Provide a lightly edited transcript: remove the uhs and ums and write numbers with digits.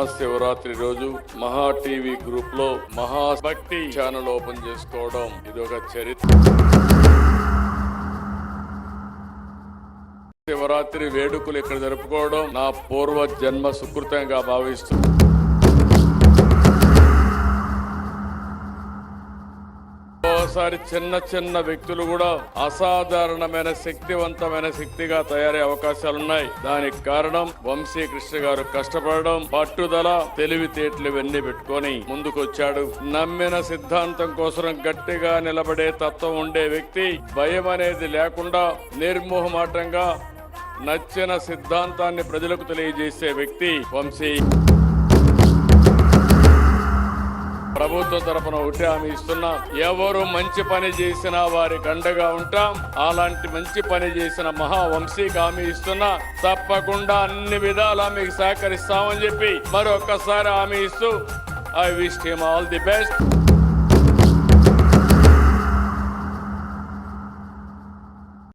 మహాశివరాత్రి రోజు మహా TV group లో మహాభక్తి ఛానల్ ఓపెన్ చేసుకోవడం ఇది ఒక చరిత్ర. శివరాత్రి వేడుకలు ఇక్కడ జరుపుకోవడం నా పూర్వ జన్మ సుకృతంగా భావిస్తుంది. ఓసారి చిన్న చిన్న వ్యక్తులు కూడా అసాధారణమైన శక్తివంతమైన శక్తిగా తయారయ్యే అవకాశాలున్నాయి. దానికి కారణం వంశీకృష్ణ గారు కష్టపడడం, పట్టుదల, తెలివితేటలు ఇవన్నీ పెట్టుకొని ముందుకొచ్చాడు. నమ్మిన సిద్ధాంతం కోసం గట్టిగా నిలబడే తత్వం ఉండే వ్యక్తి, భయం అనేది లేకుండా నిర్మోహమాటంగా నచ్చిన సిద్ధాంతాన్ని ప్రజలకు తెలియజేసే వ్యక్తి వంశీ. ప్రభుత్వం తరపున ఒకటి హామీ ఇస్తున్నా, ఎవరు మంచి పని చేసినా వారికి అండగా ఉంటాం. అలాంటి మంచి పని చేసిన మహావంశీకి హామీ ఇస్తున్నా, తప్పకుండా అన్ని విధాలా మీకు సహకరిస్తామని చెప్పి మరొకసారి హామీ ఇస్తూ I wish him all the best.